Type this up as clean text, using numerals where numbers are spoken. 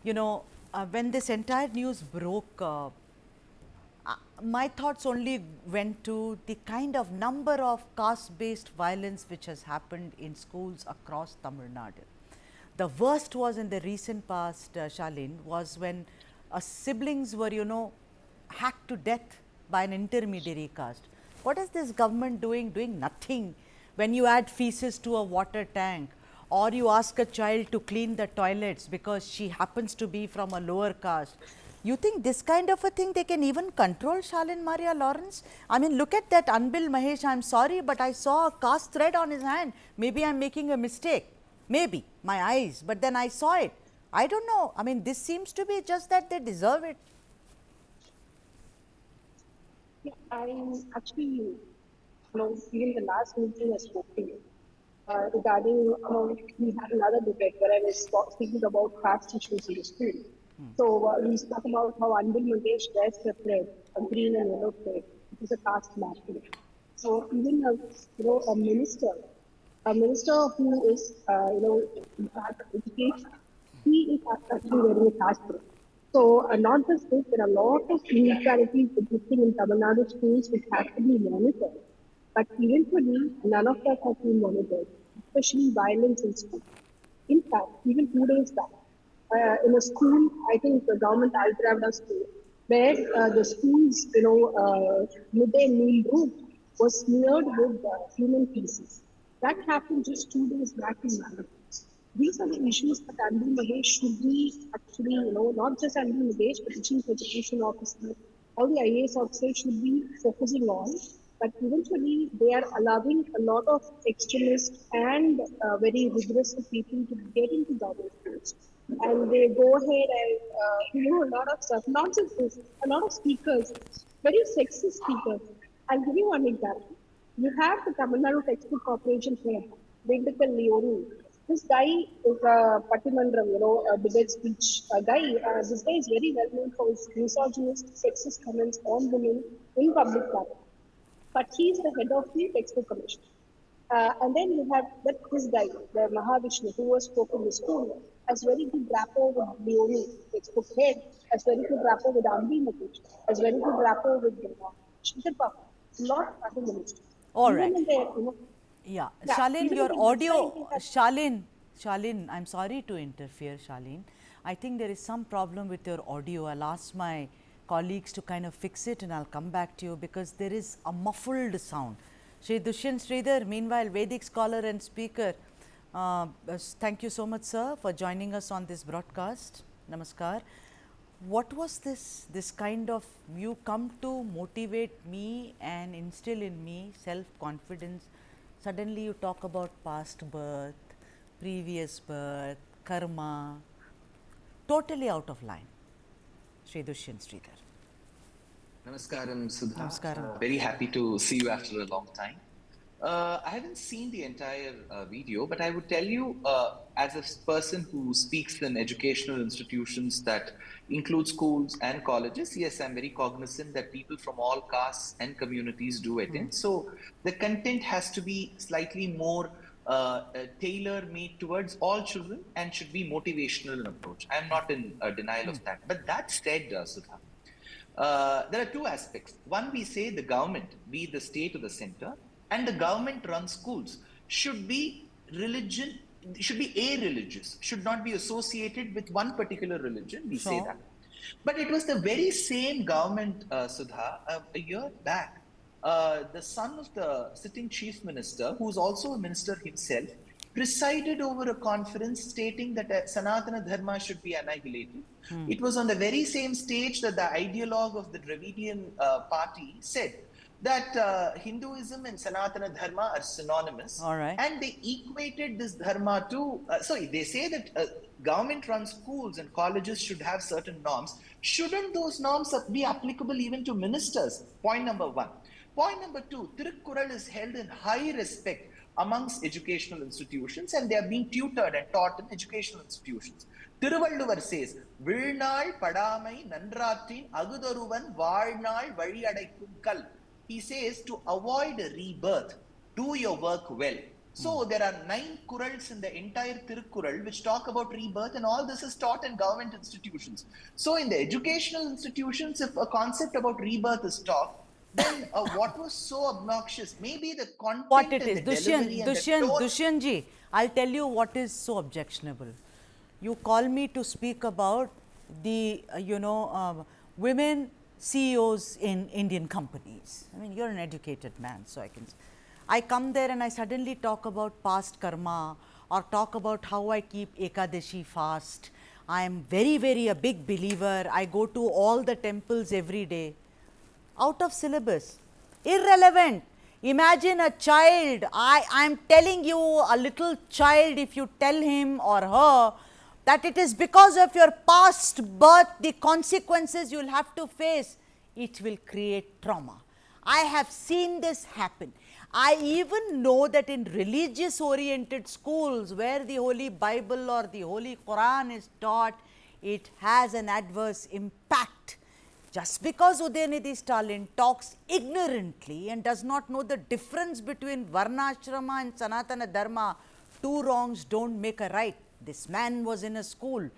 You know, when this entire news broke, my thoughts only went to the kind of number of caste-based violence which has happened in schools across Tamil Nadu. The worst was in the recent past, Shalin, was when siblings were, hacked to death by an intermediary caste. What is this government doing? Doing nothing. When you add feces to a water tank, or you ask a child to clean the toilets because she happens to be from a lower caste, you think this kind of a thing they can even control, Shalin Maria Lawrence? I mean, look at that unbilled Mahesh. I'm sorry, but I saw a caste thread on his hand. Maybe I'm making a mistake. Maybe my eyes, but then I saw it. I don't know. I mean, this seems to be just that they deserve it. Yeah, I actually, even the last meeting I spoke to you regarding, we had another debate where I was speaking about caste issues in the school. So we spoke about how Anbil Mukesh wears the thread, a green and yellow thread. It is a caste mapping. So even a minister who is, in charge of education, he is actually wearing a caste thread. So, not just this, there are a lot of inequalities existing in Tamil Nadu schools which have to be monitored. But eventually, none of that has been monitored, especially violence in school. In fact, even 2 days back, in a school, I think the government Alpravda school, where the school's, midday meal roof was smeared with human feces. That happened just 2 days back in Manipur. These are the issues that Andy Mahesh should be actually, not just Andy Mahesh, but the chief education officer, all the IAS officers should be focusing on. But eventually, they are allowing a lot of extremists and very regressive people to get into government schools. And they go ahead and, a lot of stuff. Not just this, a lot of speakers, very sexist speakers. I'll give you one example. You have the Tamil Nadu Textbook Corporation head, Vendakal Leoni. This guy is a Patimandram, a debate speech guy. This guy is very well known for his misogynist, sexist comments on women in public platform. But he is the head of the textbook commission. And then you have this guy, the Mahavishnu, who was spoken in the school, has very good rapport with Leoni, textbook head, has very good rapport with Ambi Mukesh, has very good rapport with Shikhar, lot of other ministers. All Even right. in their, Yeah, yeah, Shalin, even in your the design, audio, they have. Shalin, I'm sorry to interfere, Shalin. I think there is some problem with your audio. I'll ask my colleagues to kind of fix it and I'll come back to you because there is a muffled sound. Shri Dushyant Sridhar, meanwhile, Vedic scholar and speaker, thank you so much, sir, for joining us on this broadcast. Namaskar. What was this kind of, you come to motivate me and instill in me self confidence, suddenly you talk about past birth, previous birth, karma, totally out of line. Sri Dushyant Sridhar. Namaskaram, Sudha. Namaskaram. Very happy to see you after a long time. I haven't seen the entire video, but I would tell you, as a person who speaks in educational institutions that include schools and colleges, yes, I'm very cognizant that people from all castes and communities do attend. So the content has to be slightly more tailor-made towards all children and should be motivational in approach. I'm not in denial of that. But that said, Sudha, there are two aspects. One, we say the government, be it the state or the center, and the government run schools should be religion, should be a-religious, should not be associated with one particular religion. We say Sure. that. But it was the very same government, Sudha, a year back. The son of the sitting chief minister, who's also a minister himself, presided over a conference stating that Sanatana Dharma should be annihilated. It was on the very same stage that the ideologue of the Dravidian party said that Hinduism and Sanatana Dharma are synonymous, All right. and they equated this dharma to, sorry, they say that government run schools and colleges should have certain norms. Shouldn't those norms be applicable even to ministers? Point number one. Point number two, Tirukkural is held in high respect amongst educational institutions and they are being tutored and taught in educational institutions. Tiruvalluvar says, Vilnal Padamai Nandratin Agudaruvan Varnal Valiadaikum Kal. He says to avoid rebirth, do your work well. So there are 9 kurals in the entire Tirukkural which talk about rebirth, and all this is taught in government institutions. So in the educational institutions, if a concept about rebirth is taught, then what was so obnoxious? Maybe the What content it and is, the delivery and the tone. Dushyant ji, I'll tell you what is so objectionable. You call me to speak about the, women CEOs in Indian companies. I mean, you're an educated man, so I come there and I suddenly talk about past karma or talk about how I keep Ekadashi fast. I am very, very a big believer. I go to all the temples every day. Out of syllabus, irrelevant. Imagine a child, I am telling you, a little child, if you tell him or her that it is because of your past birth, the consequences you will have to face, it will create trauma. I have seen this happen. I even know that in religious oriented schools where the Holy Bible or the Holy Quran is taught, it has an adverse impact. Just because Udayanidhi Stalin talks ignorantly and does not know the difference between Varnashrama and Sanatana Dharma, two wrongs don't make a right. This man was in a school